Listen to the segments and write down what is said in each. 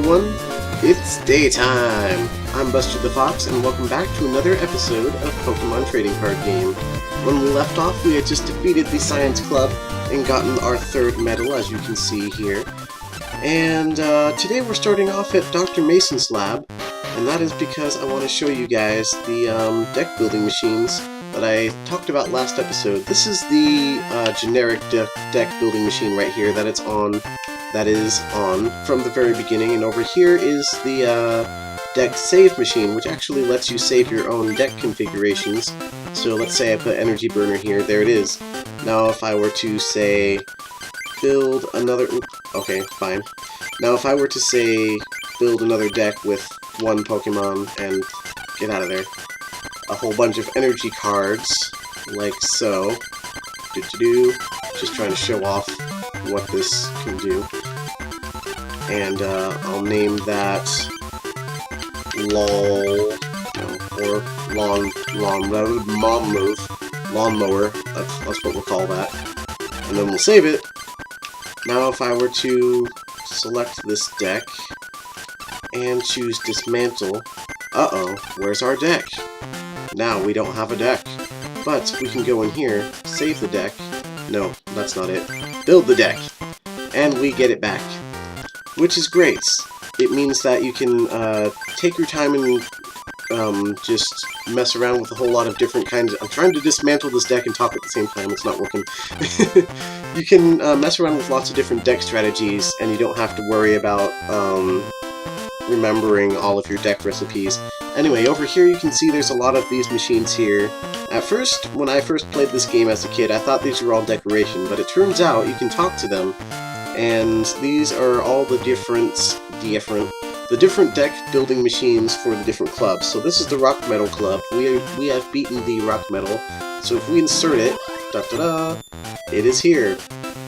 everyone, it's daytime! I'm Buster the Fox, and welcome back to another episode of Pokemon Trading Card Game. When we left off, we had just defeated the Science Club and gotten our third medal, as you can see here. And today we're starting off at Dr. Mason's lab, and that is because I want to show you guys the deck building machines that I talked about last episode. This is the generic deck building machine right here that is on from the very beginning, and over here is the deck save machine, which actually lets you save your own deck configurations. So let's say I put Energy Burner here, there it is. Now if I were to say build another, okay, fine. Now if I were to say build another deck with one Pokemon and get out of there, a whole bunch of energy cards, like so. Just trying to show off what this can do. And I'll name that lawnmower. That's what we'll call that. And then we'll save it. Now if I were to select this deck and choose dismantle, where's our deck? Now we don't have a deck, but we can go in here, save the deck. No, that's not it. Build the deck, and we get it back, which is great. It means that you can take your time and just mess around with a whole lot of different kinds of... I'm trying to dismantle this deck and talk at the same time, it's not working. You can mess around with lots of different deck strategies, and you don't have to worry about remembering all of your deck recipes. Anyway, over here you can see there's a lot of these machines here. At first, when I first played this game as a kid, I thought these were all decoration, but it turns out you can talk to them, and these are all the different deck building machines for the different clubs. So this is the Rock Metal Club. We have beaten the Rock Metal, so if we insert it, it is here.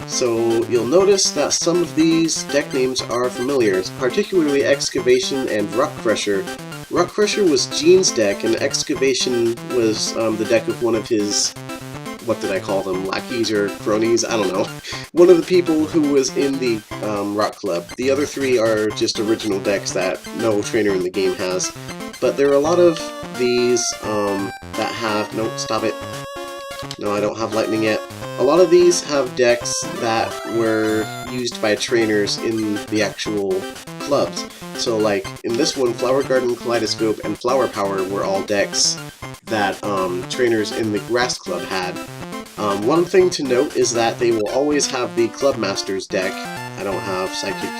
So you'll notice that some of these deck names are familiar, particularly Excavation and Rock Crusher. Rock Crusher was Gene's deck, and Excavation was the deck of one of his, what did I call them, lackeys or cronies? I don't know. One of the people who was in the Rock Club. The other three are just original decks that no trainer in the game has. But there are a lot of these that have... No, stop it. No, I don't have lightning yet. A lot of these have decks that were used by trainers in the actual clubs. So like, in this one, Flower Garden, Kaleidoscope, and Flower Power were all decks that trainers in the Grass Club had. One thing to note is that they will always have the Club Masters deck. I don't have Psychic.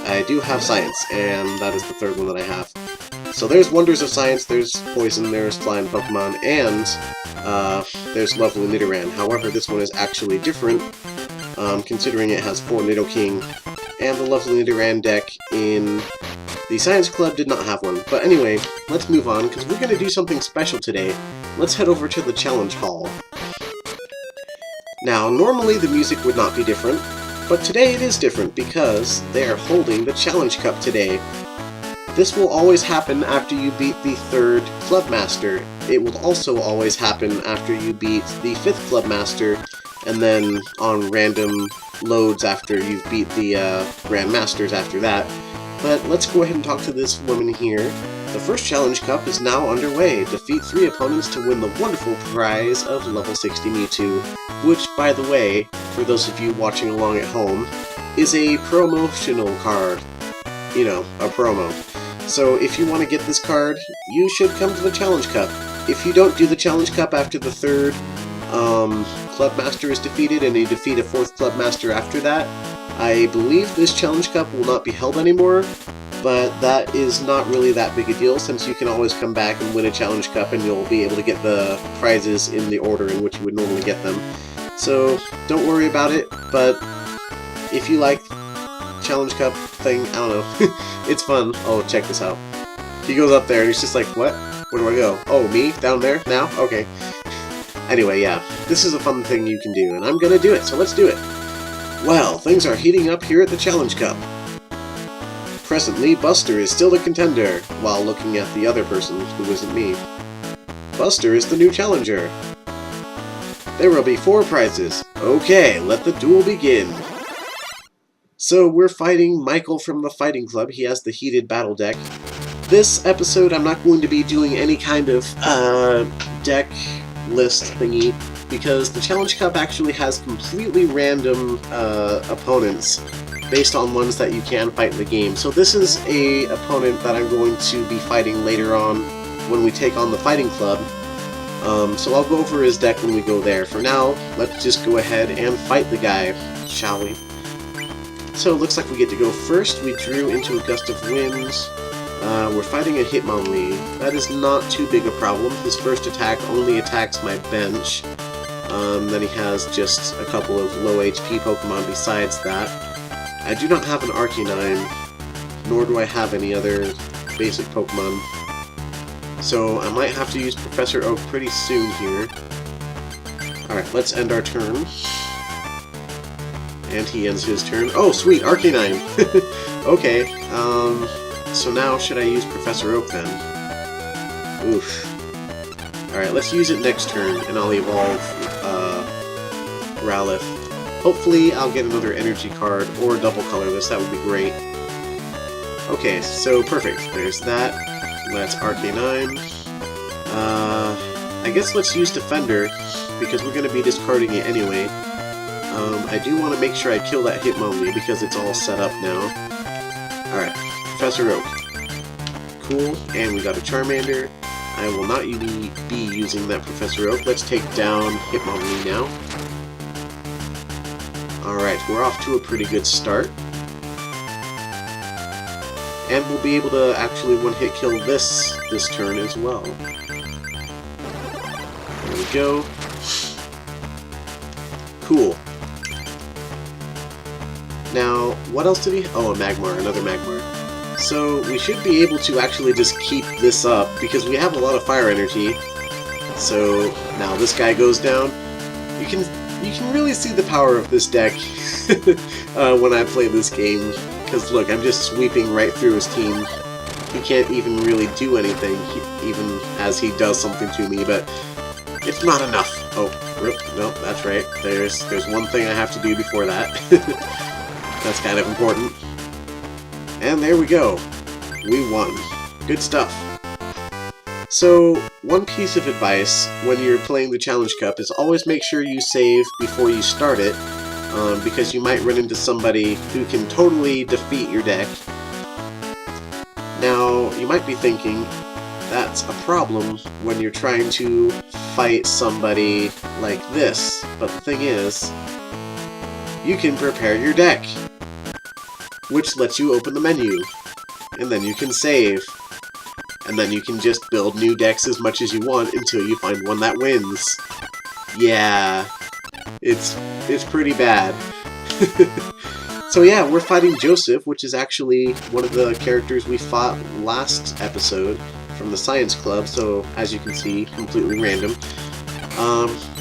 I do have Science, and that is the third one that I have. So there's Wonders of Science, there's Poison, there's Flying Pokemon, and there's Lovely Nidoran. However, this one is actually different, considering it has 4 Nidoking, and the Lovely Nidoran deck in the Science Club did not have one. But anyway, let's move on, because we're going to do something special today. Let's head over to the Challenge Hall. Now, normally the music would not be different, but today it is different because they are holding the Challenge Cup today. This will always happen after you beat the 3rd Club Master. It will also always happen after you beat the 5th Club Master, and then on random loads after you've beat the Grand Masters after that. But let's go ahead and talk to this woman here. The first Challenge Cup is now underway. Defeat 3 opponents to win the wonderful prize of level 60 Mewtwo, which, by the way, for those of you watching along at home, is a promotional card. You know, a promo. So if you want to get this card, you should come to the Challenge Cup. If you don't do the Challenge Cup after the 3rd Club Master is defeated and you defeat a 4th Club Master after that, I believe this Challenge Cup will not be held anymore, but that is not really that big a deal since you can always come back and win a Challenge Cup and you'll be able to get the prizes in the order in which you would normally get them. So don't worry about it, but if you like Challenge Cup thing, I don't know, it's fun. Oh, check this out. He goes up there and he's just like, what? Where do I go? Oh, me? Down there? Now? Okay. Anyway, yeah, this is a fun thing you can do, and I'm gonna do it, so let's do it. Well, things are heating up here at the Challenge Cup. Presently, Buster is still the contender, while looking at the other person, who isn't me. Buster is the new challenger. There will be 4 prizes. Okay, let the duel begin. So we're fighting Michael from the Fighting Club. He has the heated battle deck. This episode I'm not going to be doing any kind of deck list thingy, because the Challenge Cup actually has completely random opponents based on ones that you can fight in the game. So this is a opponent that I'm going to be fighting later on when we take on the Fighting Club. So I'll go over his deck when we go there. For now, let's just go ahead and fight the guy, shall we? So it looks like we get to go first. We drew into a gust of wind. We're fighting a Hitmonlee. That is not too big a problem. His first attack only attacks my bench. Then he has just a couple of low HP Pokemon besides that. I do not have an Arcanine, nor do I have any other basic Pokemon. So I might have to use Professor Oak pretty soon here. Alright, let's end our turn. And he ends his turn. Oh, sweet, Arcanine! Okay, so now should I use Professor Oak then? Oof. Alright, let's use it next turn, and I'll evolve Rowlith. Hopefully I'll get another energy card, or double color this, that would be great. Okay, so perfect. There's that. That's Arcanine. I guess let's use Defender, because we're going to be discarding it anyway. I do want to make sure I kill that Hitmonlee, because it's all set up now. Alright, Professor Oak. Cool, and we got a Charmander. I will not be using that Professor Oak. Let's take down Hitmonlee now. Alright, we're off to a pretty good start. And we'll be able to actually one-hit kill this turn as well. There we go. Cool. Now, what else did he... Oh, a Magmar, another Magmar. So, we should be able to actually just keep this up, because we have a lot of fire energy. So, now this guy goes down. You can really see the power of this deck when I play this game. Because look, I'm just sweeping right through his team. He can't even really do anything, even as he does something to me, but it's not enough. Oh, no, that's right. There's one thing I have to do before that. That's kind of important. And there we go. We won. Good stuff. So, one piece of advice when you're playing the Challenge Cup is always make sure you save before you start it, because you might run into somebody who can totally defeat your deck. Now, you might be thinking, that's a problem when you're trying to fight somebody like this, but the thing is, you can prepare your deck, which lets you open the menu, and then you can save, and then you can just build new decks as much as you want until you find one that wins. Yeah, it's pretty bad. So yeah, we're fighting Joseph, which is actually one of the characters we fought last episode from the Science Club, so as you can see, completely random.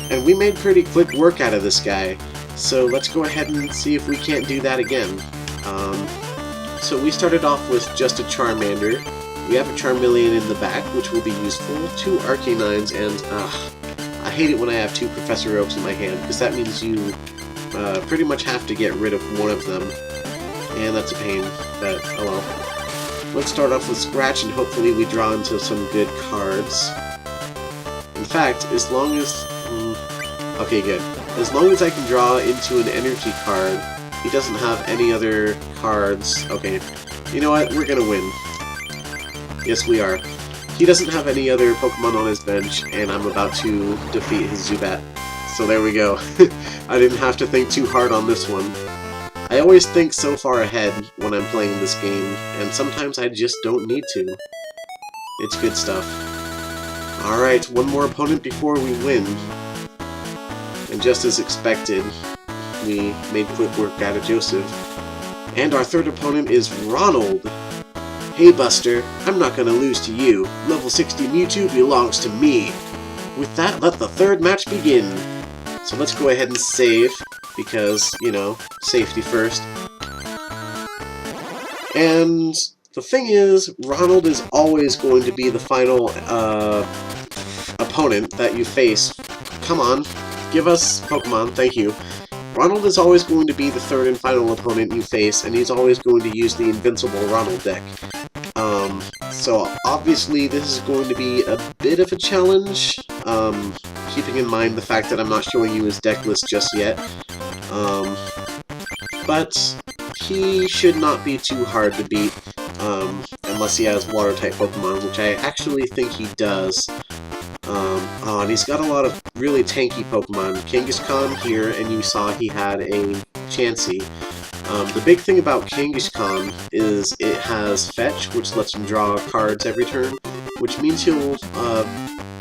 And we made pretty quick work out of this guy, so let's go ahead and see if we can't do that again. So we started off with just a Charmander. We have a Charmeleon in the back, which will be useful, 2 Arcanines, and I hate it when I have 2 Professor Oaks in my hand, because that means you pretty much have to get rid of one of them, and that's a pain, but oh well. Let's start off with Scratch, and hopefully we draw into some good cards. In fact, as long as... okay, good. As long as I can draw into an energy card, he doesn't have any other cards. Okay, you know what? We're gonna win. Yes, we are. He doesn't have any other Pokemon on his bench, and I'm about to defeat his Zubat. So there we go. I didn't have to think too hard on this one. I always think so far ahead when I'm playing this game, and sometimes I just don't need to. It's good stuff. Alright, one more opponent before we win. And just as expected, we made quick work out of Joseph. And our third opponent is Ronald. Hey Buster, I'm not gonna lose to you. Level 60 Mewtwo belongs to me. With that, let the third match begin. So let's go ahead and save, because, you know, safety first. And the thing is, Ronald is always going to be the final opponent that you face. Come on, give us Pokemon, thank you. Ronald is always going to be the third and final opponent you face, and he's always going to use the Invincible Ronald deck. So obviously this is going to be a bit of a challenge, keeping in mind the fact that I'm not showing you his deck list just yet. But he should not be too hard to beat, unless he has Water-type Pokemon, which I actually think he does. Oh, and he's got a lot of really tanky Pokemon. Kangaskhan here, and you saw he had a Chansey. The big thing about Kangaskhan is it has Fetch, which lets him draw cards every turn, which means he'll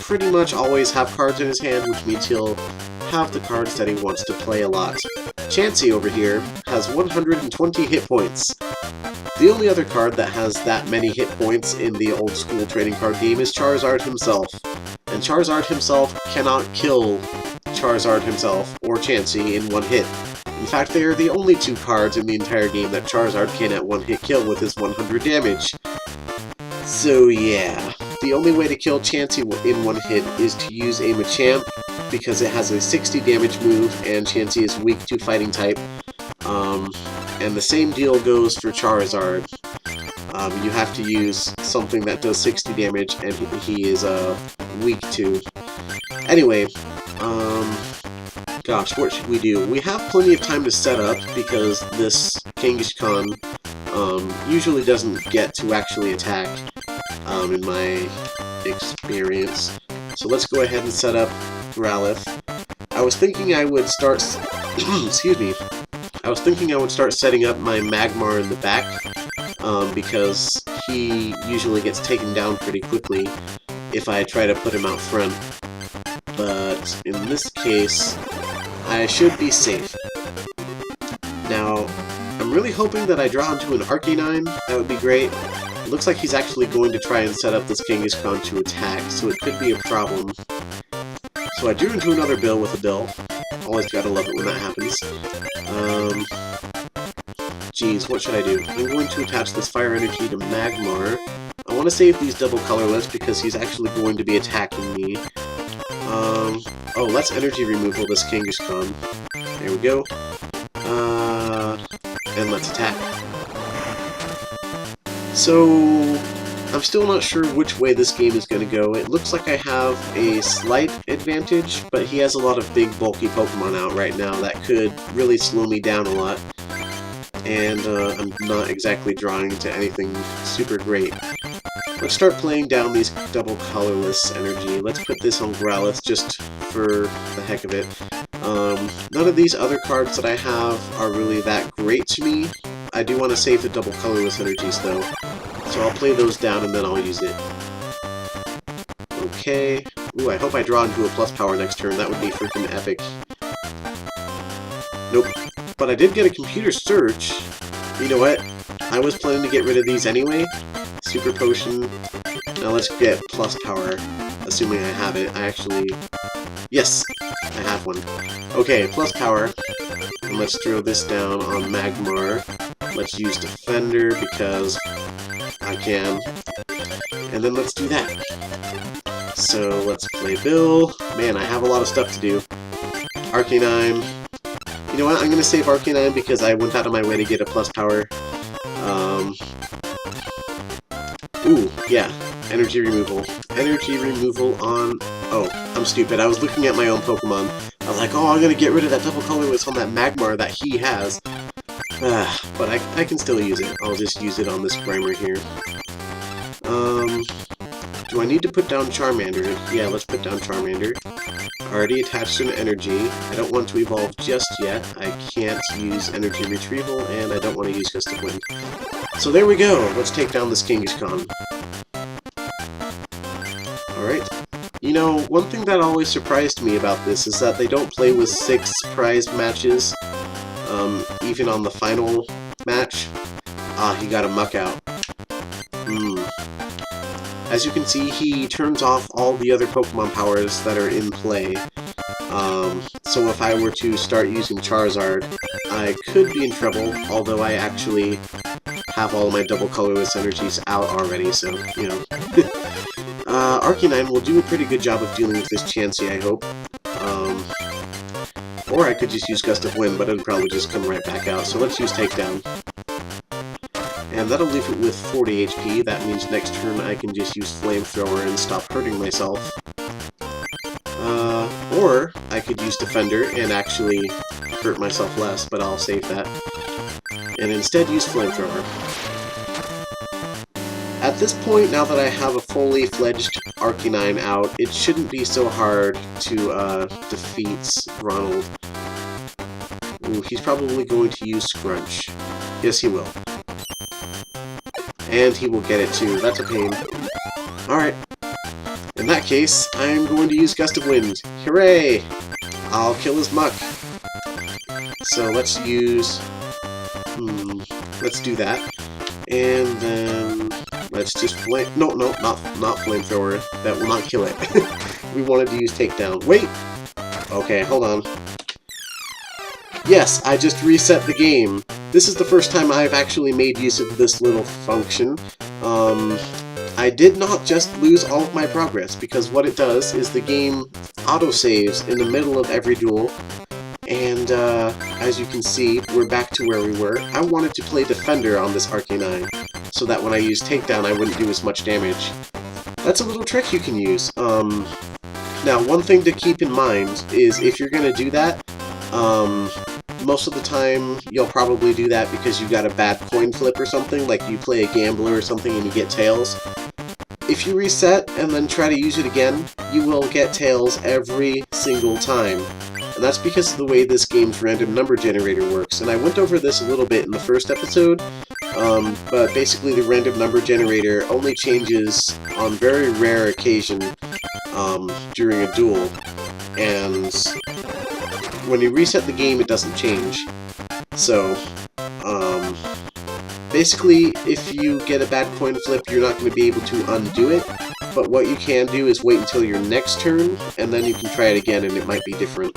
pretty much always have cards in his hand, which means he'll have the cards that he wants to play a lot. Chansey over here has 120 hit points. The only other card that has that many hit points in the old school trading card game is Charizard himself. And Charizard himself cannot kill Charizard himself or Chansey in one hit. In fact, they are the only two cards in the entire game that Charizard can at one hit kill with his 100 damage. So yeah, the only way to kill Chansey in one hit is to use a Machamp, because it has a 60 damage move and Chansey is weak to fighting type. And the same deal goes for Charizard. You have to use something that does 60 damage and he is weak to. Anyway, gosh, what should we do? We have plenty of time to set up because this Kangaskhan usually doesn't get to actually attack, in my experience. So let's go ahead and set up Growlithe. I was thinking I would start excuse me. I was thinking I would start setting up my Magmar in the back, because he usually gets taken down pretty quickly if I try to put him out front. But in this case, I should be safe. Now, I'm really hoping that I draw into an Arcanine. That would be great. It looks like he's actually going to try and set up this Kangaskhan to attack, so it could be a problem. So I drew into another Bill with a Bill. Always gotta love it when that happens. Geez, what should I do? I'm going to attach this Fire Energy to Magmar. I want to save these double colorless because he's actually going to be attacking me. Oh, let's Energy Removal this Kangaskhan. There we go. And let's attack. So, I'm still not sure which way this game is going to go. It looks like I have a slight advantage, but he has a lot of big, bulky Pokemon out right now that could really slow me down a lot. And I'm not exactly drawing into anything super great. Let's start playing down these double colorless energy. Let's put this on Growlithe just for the heck of it. None of these other cards that I have are really that great to me. I do want to save the double colorless energies though. So I'll play those down and then I'll use it. Okay. Ooh, I hope I draw into a plus power next turn. That would be freaking epic. Nope. But I did get a computer search. You know what? I was planning to get rid of these anyway. Super potion. Now let's get plus power. Assuming I have it. I actually... Yes! I have one. Okay, plus power. And let's throw this down on Magmar. Let's use Defender because I can. And then let's do that. So let's play Bill. Man, I have a lot of stuff to do. Arcanine. You know what? I'm going to save Arcanine because I went out of my way to get a plus power. Ooh, yeah. Energy removal. Energy removal on... Oh, I'm stupid. I was looking at my own Pokemon. I was like, oh, I'm going to get rid of that double colorless on that Magmar that he has. But I can still use it. I'll just use it on this Grimer here. Do I need to put down Charmander? Yeah, let's put down Charmander. Already attached an energy. I don't want to evolve just yet. I can't use energy retrieval, and I don't want to use Gust of Wind. So there we go. Let's take down this Kangaskhan. Alright. You know, one thing that always surprised me about this is that they don't play with 6 prize matches, even on the final match. Ah, he got a muck out. As you can see, he turns off all the other Pokemon powers that are in play. So if I were to start using Charizard, I could be in trouble, although I actually have all my double colorless energies out already, so, you know. Arcanine will do a pretty good job of dealing with this Chansey, I hope. Or I could just use Gust of Wind, but it'd probably just come right back out. So let's use Takedown. And that'll leave it with 40 HP. That means next turn I can just use Flamethrower and stop hurting myself. Or I could use Defender and actually hurt myself less, but I'll save that. And instead use Flamethrower. At this point, now that I have a fully fledged Arcanine out, it shouldn't be so hard to defeat Ronald. Ooh, he's probably going to use Scrunch. Yes, he will. And he will get it too. That's a pain. Alright. In that case, I'm going to use Gust of Wind. Hooray! I'll kill his Muck. So let's use... let's do that. And then... let's just flame... No, not Flamethrower. That will not kill it. We wanted to use Takedown. Wait! Okay, hold on. Yes, I just reset the game. This is the first time I've actually made use of this little function. I did not just lose all of my progress, because what it does is the game autosaves in the middle of every duel, and as you can see, we're back to where we were. I wanted to play Defender on this Arcanine, so that when I use Takedown I wouldn't do as much damage. That's a little trick you can use. Now, one thing to keep in mind is if you're going to do that, most of the time you'll probably do that because you got a bad coin flip or something, like you play a gambler or something and you get tails. If you reset and then try to use it again, you will get tails every single time. And that's because of the way this game's random number generator works. And I went over this a little bit in the first episode, but basically the random number generator only changes on very rare occasion during a duel. And when you reset the game, it doesn't change. So, basically, if you get a bad coin flip, you're not going to be able to undo it, but what you can do is wait until your next turn, and then you can try it again, and it might be different,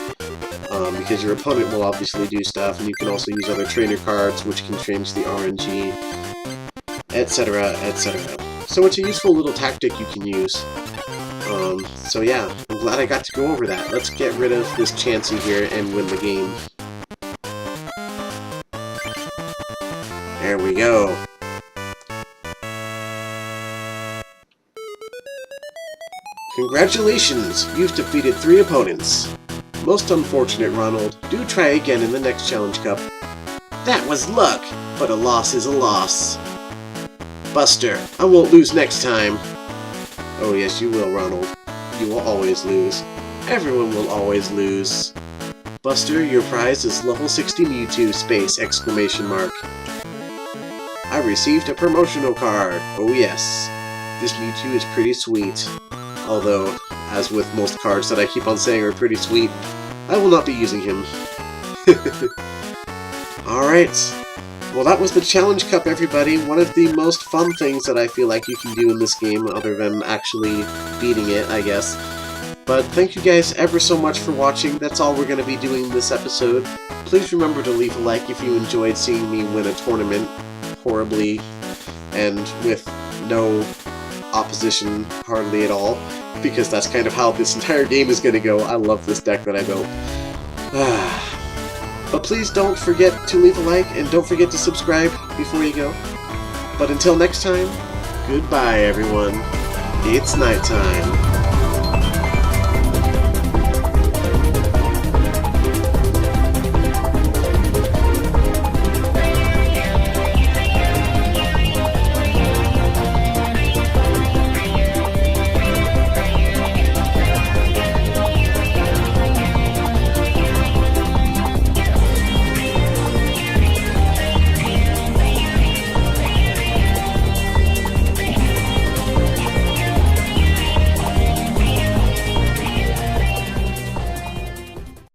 because your opponent will obviously do stuff, and you can also use other trainer cards, which can change the RNG, etc., etc. So it's a useful little tactic you can use. So yeah, I'm glad I got to go over that. Let's get rid of this Chansey here and win the game. There we go. Congratulations! You've defeated 3 opponents. Most unfortunate, Ronald. Do try again in the next Challenge Cup. That was luck, but a loss is a loss. Buster, I won't lose next time. Oh yes, you will, Ronald. You will always lose. Everyone will always lose. Buster, your prize is level 60 Mewtwo space! I received a promotional card. Oh yes. This Mewtwo is pretty sweet. Although, as with most cards that I keep on saying are pretty sweet, I will not be using him. Alright. Well, that was the Challenge Cup, everybody. One of the most fun things that I feel like you can do in this game, other than actually beating it, I guess. But thank you guys ever so much for watching. That's all we're going to be doing in this episode. Please remember to leave a like if you enjoyed seeing me win a tournament horribly and with no opposition hardly at all, because that's kind of how this entire game is going to go. I love this deck that I built. But please don't forget to leave a like, and don't forget to subscribe before you go. But until next time, goodbye everyone. It's nighttime.